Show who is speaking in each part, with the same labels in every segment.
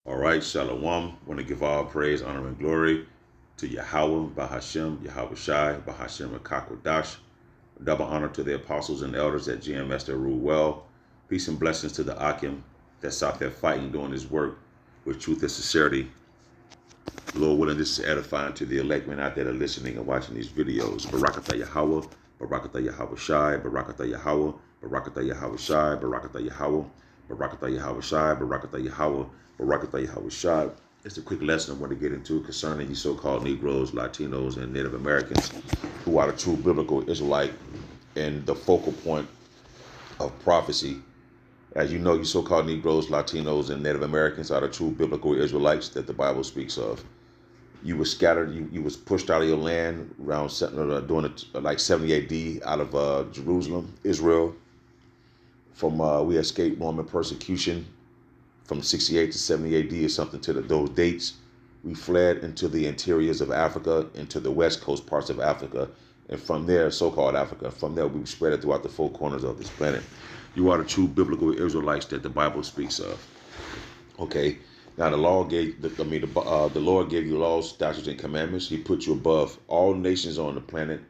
Speaker 1: All right, Shalom. Want to give all praise, honor, and glory to Yahweh, Bahashem, Yahweh Shai, Bahashem, Akakwadash. Double honor to the apostles and elders at GMS that rule well. Peace and blessings to the Akim that's out there fighting, doing his work with truth and sincerity. Lord willing, this is edifying to the elect men out there that are listening and watching these videos. Barakatah Yahweh, Barakatah Yahweh Shai, Barakatah Yahweh, Barakatah Yahweh Shai, Barakatah Yahweh, Barakatah Yahweh Shai, Barakatah Yahweh, Barakatah Yahweh Shai. It's a quick lesson I want to get into concerning these so-called Negroes, Latinos, and Native Americans who are the true biblical Israelite and the focal point of prophecy. As you know, you so-called Negroes, Latinos, and Native Americans are the true biblical Israelites that the Bible speaks of. You were scattered, you was pushed out of your land around during like 70 AD out of Jerusalem, Israel. From we escaped Roman persecution from 68 to 70 AD or something to those dates. We fled into the interiors of Africa, into the west coast parts of Africa, and from there, so-called Africa. From there, we spread it throughout the four corners of this planet. You are the true biblical Israelites that the Bible speaks of. Okay. Now the law the Lord gave you laws, statutes, and commandments. He put you above all nations on the planet.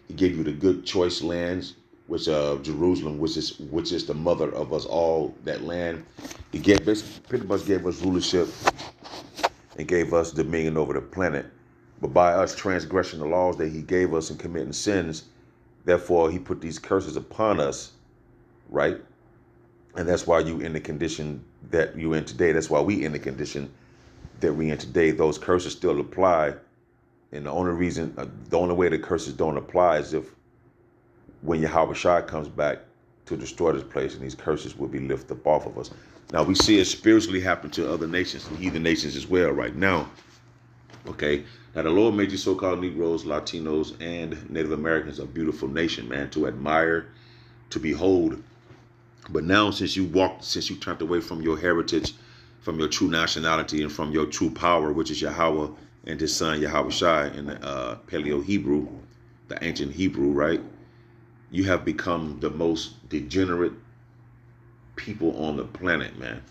Speaker 1: He gave you the good choice lands, which Jerusalem, which is the mother of us all. That land, He gave basically pretty much gave us rulership and gave us dominion over the planet. But by us transgressing the laws that He gave us and committing sins, therefore He put these curses upon us, right? And that's why you in the condition that you in today. That's why we in the condition that we in today. Those curses still apply. And the only way the curses don't apply is if when Yahweh Shai comes back to destroy this place, and these curses will be lifted up off of us. Now we see it spiritually happen to other nations, and heathen nations as well right now. Okay. Now the Lord made you so-called Negroes, Latinos, and Native Americans a beautiful nation, man, to admire, to behold. But now, since you turned away from your heritage, from your true nationality, and from your true power, which is Yahweh and His Son Yahweh Shai in the Paleo Hebrew, the ancient Hebrew, right? You have become the most degenerate people on the planet, man.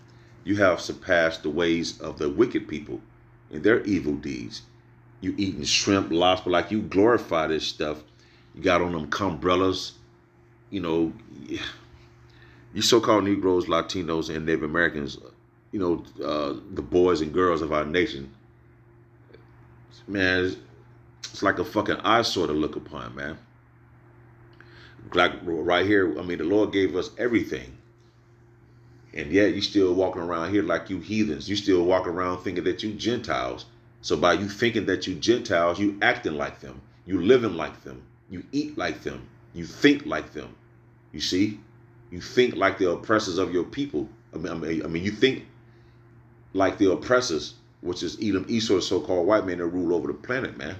Speaker 1: You have surpassed the ways of the wicked people in their evil deeds. You eating shrimp, lobster, like you glorify this stuff. You got on them umbrellas, you know. You so-called Negroes, Latinos, and Native Americans, the boys and girls of our nation, man, it's like a fucking eyesore to look upon, man. Like right here, I mean, the Lord gave us everything. And yet you still walking around here like you heathens. You still walking around thinking that you Gentiles. So by you thinking that you Gentiles, you acting like them. You living like them. You eat like them. You think like them. You see? You think like the oppressors of your people. I mean, you think like the oppressors, which is Edom, Esau, the so-called white men that rule over the planet, man.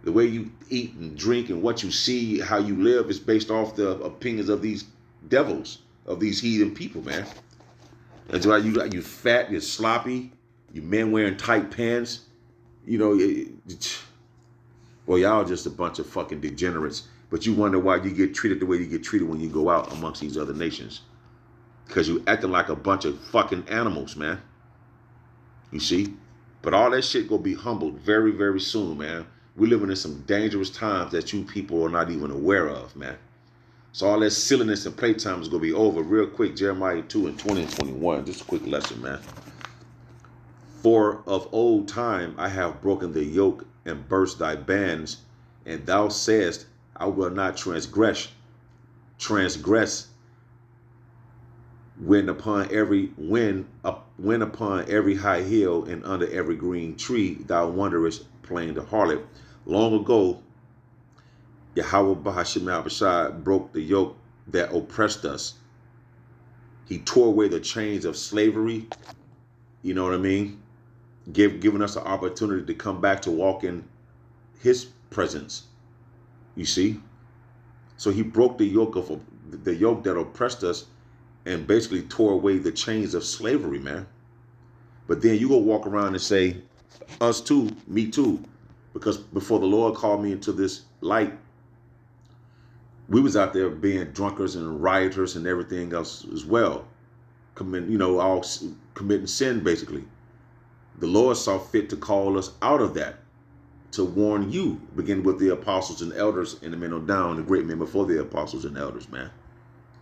Speaker 1: The way you eat and drink and what you see, how you live, is based off the opinions of these devils, of these heathen people, man. That's why you fat, you're sloppy, you men wearing tight pants. Well, y'all just a bunch of fucking degenerates. But you wonder why you get treated the way you get treated when you go out amongst these other nations. Because you acting like a bunch of fucking animals, man. You see? But all that shit gonna be humbled very, very soon, man. We're living in some dangerous times that you people are not even aware of, man. So all that silliness and playtime is gonna be over real quick. Jeremiah 2 and 20 and 21. Just a quick lesson, man. For of old time I have broken the yoke and burst thy bands, and thou sayest, I will not transgress when upon every high hill and under every green tree thou wanderest playing the harlot. Long ago, Yahweh Bahashim Abishai broke the yoke that oppressed us. He tore away the chains of slavery. You know what I mean? Giving us the opportunity to come back to walk in His presence. You see? So He broke the yoke that oppressed us and basically tore away the chains of slavery, man. But then you go walk around and say, us too, me too. Because before the Lord called me into this light, we was out there being drunkards and rioters and everything else as well. All committing sin, basically. The Lord saw fit to call us out of that, to warn you, begin with the apostles and elders and the men on down, the great men before the apostles and elders, man.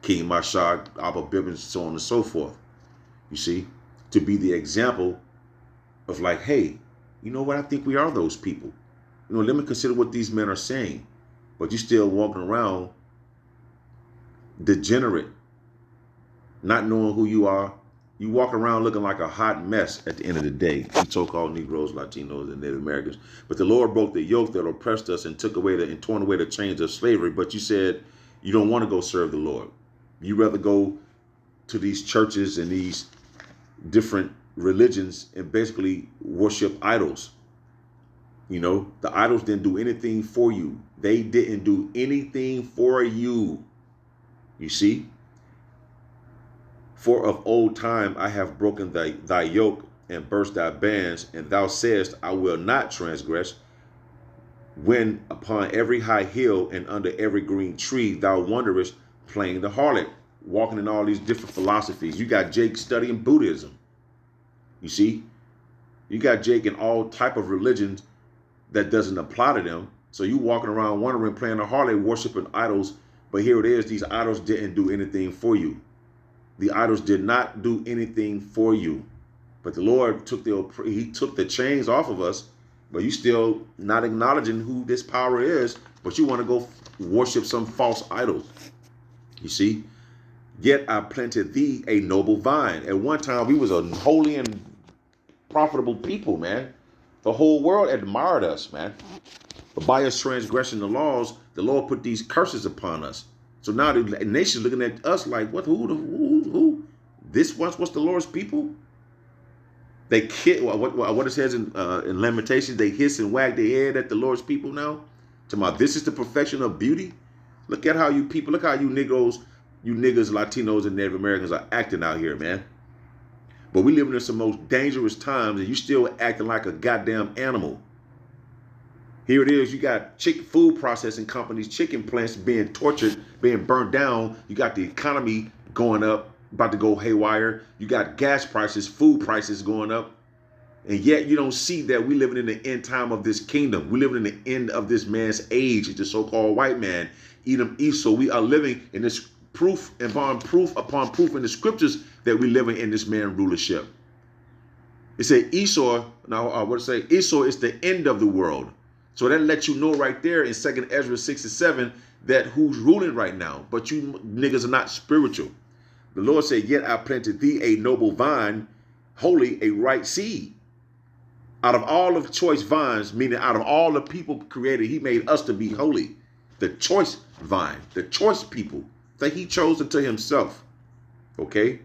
Speaker 1: King Mashad, Abba Bibbins, so on and so forth. You see, to be the example of like, hey, you know what? I think we are those people. You know, let me consider what these men are saying. But you still walking around degenerate, not knowing who you are. You walk around looking like a hot mess at the end of the day. You so-called Negroes, Latinos, and Native Americans. But the Lord broke the yoke that oppressed us and took away and torn away the chains of slavery. But you said you don't want to go serve the Lord. You rather go to these churches and these different religions and basically worship idols. You know, the idols didn't do anything for you. They didn't do anything for you. You see? For of old time I have broken thy yoke and burst thy bands, and thou sayest, I will not transgress. When upon every high hill and under every green tree thou wanderest, playing the harlot, walking in all these different philosophies. You got Jake studying Buddhism. You see? You got Jake in all type of religions that doesn't apply to them. So you walking around wandering, playing the harlot, worshiping idols. But here it is, these idols didn't do anything for you. The idols did not do anything for you. But the Lord took the chains off of us, but you still not acknowledging who this power is, but you want to go worship some false idols. You see? Yet I planted thee a noble vine. At one time, we was a holy and profitable people, man. The whole world admired us, man. But by us transgressing the laws, the Lord put these curses upon us. So now the nation's looking at us like, what? Who? This once was the Lord's people? They what it says in Lamentations, they hiss and wag their head at the Lord's people now. This is the perfection of beauty. Look at how you people, look how you Negroes, you niggas, Latinos, and Native Americans are acting out here, man. But we live in some most dangerous times, and you still acting like a goddamn animal. Here it is. You got food processing companies, chicken plants being tortured, being burnt down. You got the economy going up, about to go haywire. You got gas prices, food prices going up. And yet you don't see that we living in the end time of this kingdom. We living in the end of this man's age, the so-called white man, Edom, Esau. We are living in this proof upon proof in the scriptures that we living in this man rulership. It said Esau, now what it say? Esau is the end of the world. So that lets you know right there in 2 Ezra 6 and 7 that who's ruling right now. But you niggas are not spiritual. The Lord said, yet I planted thee a noble vine, holy, a right seed. Out of all of choice vines, meaning out of all the people created, he made us to be holy. The choice vine, the choice people that he chose unto himself. Okay?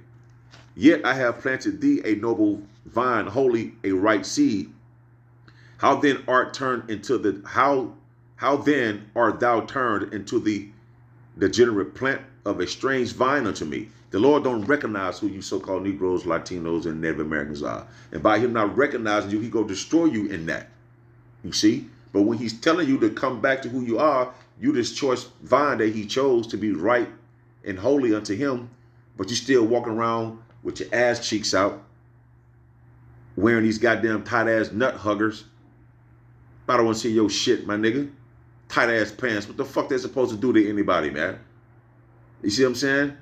Speaker 1: Yet I have planted thee a noble vine, holy, a right seed. How then art turned into the how then art thou turned into the degenerate plant of a strange vine unto me? The Lord don't recognize who you so-called Negroes, Latinos, and Native Americans are. And by him not recognizing you, he go destroy you in that. You see? But when he's telling you to come back to who you are, you this choice vine that he chose to be right and holy unto him, but you still walking around with your ass cheeks out, wearing these goddamn tight-ass nut huggers. I don't want to see your shit, my nigga. Tight-ass pants. What the fuck they supposed to do to anybody, man? You see what I'm saying?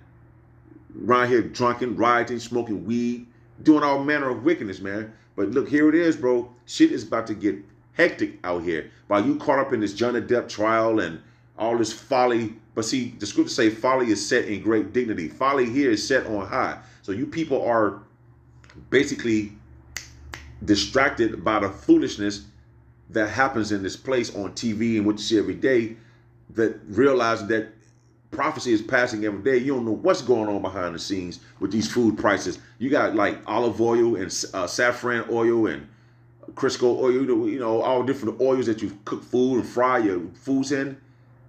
Speaker 1: Around here drunken, rioting, smoking weed, doing all manner of wickedness, man. But look, here it is, bro. Shit is about to get hectic out here. While you caught up in this Johnny Depp trial and all this folly. But see, the scriptures say folly is set in great dignity. Folly here is set on high. So you people are basically distracted by the foolishness that happens in this place on TV and what you see every day, that realizing that prophecy is passing every day. You don't know what's going on behind the scenes with these food prices. You got like olive oil and saffron oil and Crisco oil, you know, all different oils that you cook food and fry your foods in.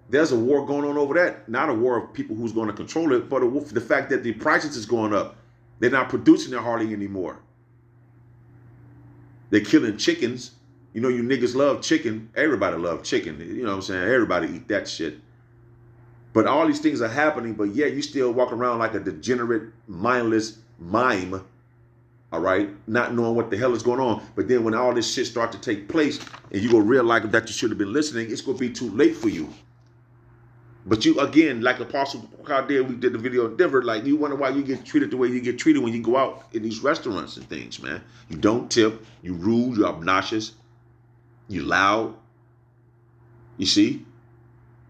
Speaker 1: There's a war going on over that. Not a war of people who's going to control it, but the fact that the prices is going up. They're not producing it hardly anymore. They're killing chickens. You know, you niggas love chicken. Everybody loves chicken. You know what I'm saying? Everybody eat that shit. But all these things are happening, but yet you still walk around like a degenerate, mindless mime All right, not knowing what the hell is going on. But then when all this shit start to take place and you gonna realize that you should have been listening, it's gonna be too late for you. But you, again, like Apostle Kyle did, we did the video in Denver, like you wonder why you get treated the way you get treated when you go out in these restaurants and things, man. You don't tip, you rude, you're obnoxious, you loud, you see?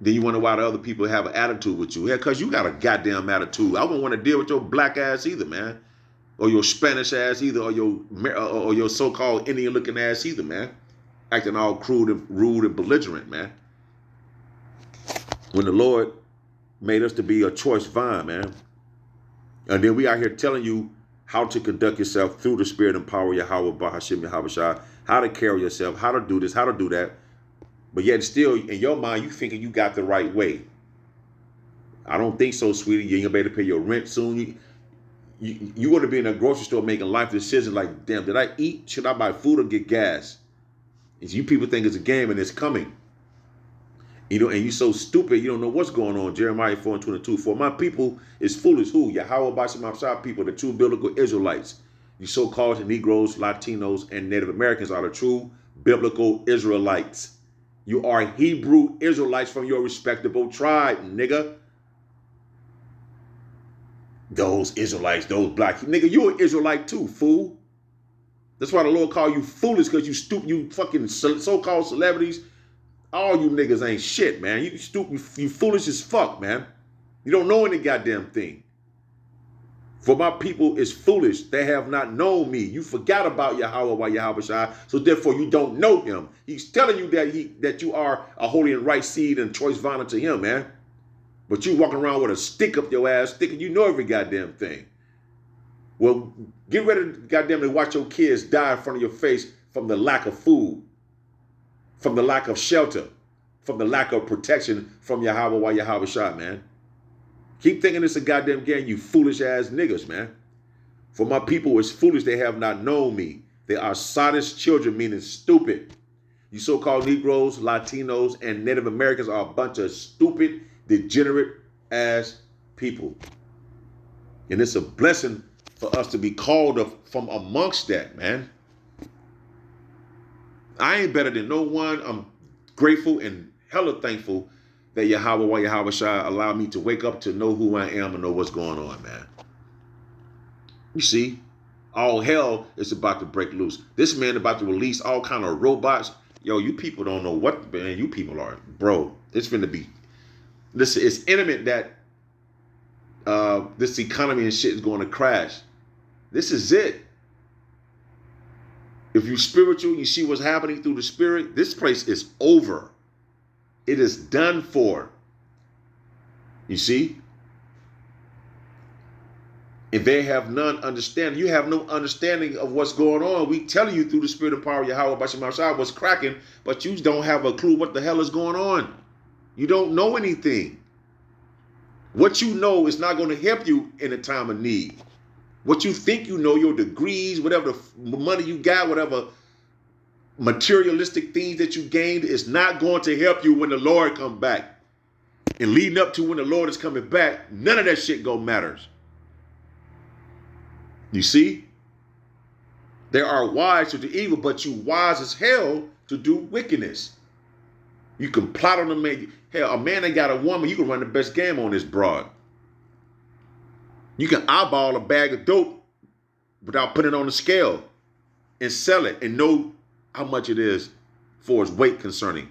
Speaker 1: Then you wonder why the other people have an attitude with you. Yeah, because you got a goddamn attitude. I wouldn't want to deal with your black ass either, man. Or your Spanish ass either, or your so-called Indian-looking ass either, man. Acting all crude and rude and belligerent, man. When the Lord made us to be a choice vine, man. And then we out here telling you how to conduct yourself through the spirit and power of Yahweh, Bahashim, Yahweh Shai, how to carry yourself, how to do this, how to do that. But yet still, in your mind, you thinking you got the right way. I don't think so, sweetie. You ain't gonna be able to pay your rent soon. You want to be in a grocery store making life decisions like, damn, did I eat? Should I buy food or get gas? And you people think it's a game and it's coming. You know, and you so stupid, you don't know what's going on. Jeremiah 4:22. For my people is foolish. Who? Yahweh Bashim people, the true biblical Israelites. You so-called Negroes, Latinos, and Native Americans are the true biblical Israelites. You are Hebrew Israelites from your respectable tribe, nigga. Those Israelites, those black nigga, you an Israelite too, fool. That's why the Lord call you foolish, because you stupid, you fucking so-called celebrities. All you niggas ain't shit, man. You stupid, you foolish as fuck, man. You don't know any goddamn thing. For my people is foolish. They have not known me. You forgot about Yahweh while Yahweh Shai, so therefore you don't know him. He's telling you that you are a holy and right seed and choice vine unto him, man. But you walking around with a stick up your ass, thinking you know every goddamn thing. Well, get ready to goddamn to watch your kids die in front of your face from the lack of food, from the lack of shelter, from the lack of protection from Yahweh while Yahweh Shai, man. Keep thinking it's a goddamn game, you foolish ass niggas, man. For my people is foolish, they have not known me. They are sottish children, meaning stupid. You so-called Negroes, Latinos, and Native Americans are a bunch of stupid, degenerate ass people. And it's a blessing for us to be called from amongst that, man. I ain't better than no one. I'm grateful and hella thankful that Yahweh Shai allowed me to wake up to know who I am and know what's going on, man. You see, all hell is about to break loose. This man about to release all kind of robots. Yo, you people don't know what, man, you people are. Bro, it's finna be, listen, it's imminent that this economy and shit is going to crash. This is it. If you're spiritual, you see what's happening through the spirit, this place is over. It is done for. You see? If they have none understanding, you have no understanding of what's going on. We telling you through the spirit and power of Yahweh Bashim Shai what's cracking, but you don't have a clue what the hell is going on. You don't know anything. What you know is not going to help you in a time of need. What you think you know, your degrees, whatever the money you got, whatever materialistic things that you gained, is not going to help you when the Lord comes back. And leading up to when the Lord is coming back, none of that shit matters. You see? There are wise to do evil, but you wise as hell to do wickedness. You can plot on a man. Hell, a man that got a woman, you can run the best game on this broad. You can eyeball a bag of dope without putting it on the scale and sell it and know how much it is for its weight concerning.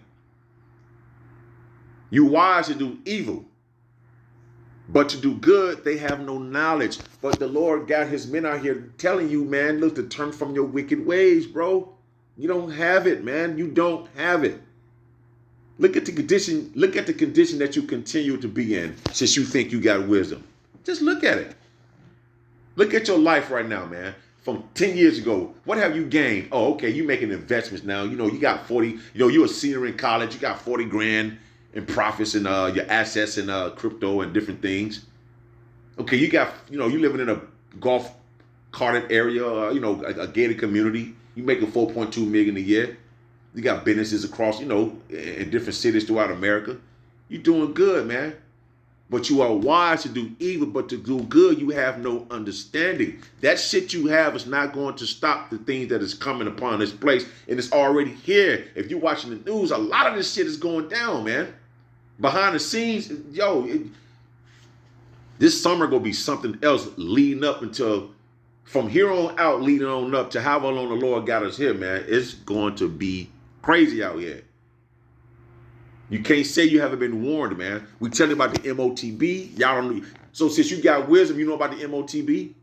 Speaker 1: You wise to do evil, but to do good, they have no knowledge. But the Lord got his men out here telling you, man, look, to turn from your wicked ways, bro. You don't have it, man. You don't have it. Look at the condition. Look at the condition that you continue to be in since you think you got wisdom. Just look at it. Look at your life right now, man. From 10 years ago, what have you gained? Oh, okay, you making investments now. You know, you got 40, you know, you're a senior in college. You got 40 grand in profits and your assets in crypto and different things. Okay, you got, you know, you living in a golf carted area, you know, a gated community. You making 4.2 million a year. You got businesses across, you know, in different cities throughout America. You doing good, man. But you are wise to do evil, but to do good you have no understanding. That shit you have is not going to stop the things that is coming upon this place, and it's already here. If you're watching the news, a lot of this shit is going down, man. Behind the scenes, this summer gonna be something else leading up until, from here on out, leading on up to however long the Lord got us here, man. It's going to be crazy out here. You can't say you haven't been warned, man. We tell you about the MOTB. Y'all don't know. So since you got wisdom, you know about the MOTB.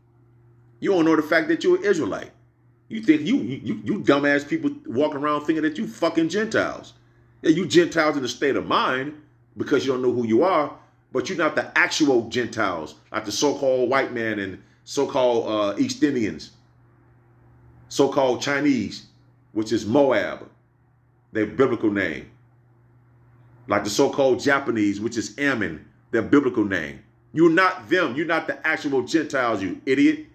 Speaker 1: You don't know the fact that you're an Israelite. You think you dumbass people walking around thinking that you fucking Gentiles. Yeah, you Gentiles in the state of mind because you don't know who you are, but you're not the actual Gentiles, like the so-called white man and so-called East Indians, so-called Chinese, which is Moab, their biblical name. Like the so-called Japanese, which is Ammon, their biblical name. You're not them. You're not the actual Gentiles, you idiot.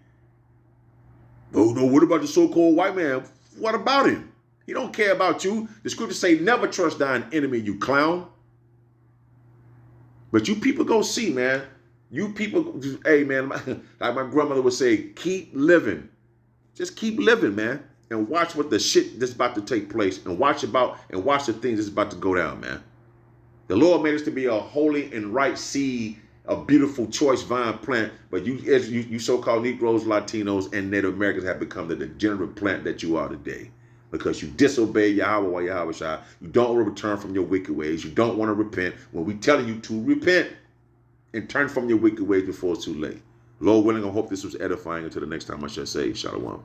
Speaker 1: Oh, no, what about the so-called white man? What about him? He don't care about you. The scriptures say, never trust thine enemy, you clown. But you people go see, man. You people, hey, man, like my grandmother would say, keep living. Just keep living, man. And watch what the shit that's about to take place. And watch the things that's about to go down, man. The Lord made us to be a holy and right seed, a beautiful choice vine plant. But you so-called Negroes, Latinos, and Native Americans have become the degenerate plant that you are today. Because you disobey Yahweh, Yahweh Shai. You don't want to return from your wicked ways. You don't want to repent when we telling you to repent and turn from your wicked ways before it's too late. Lord willing, I hope this was edifying. Until the next time I shall say, Shalom.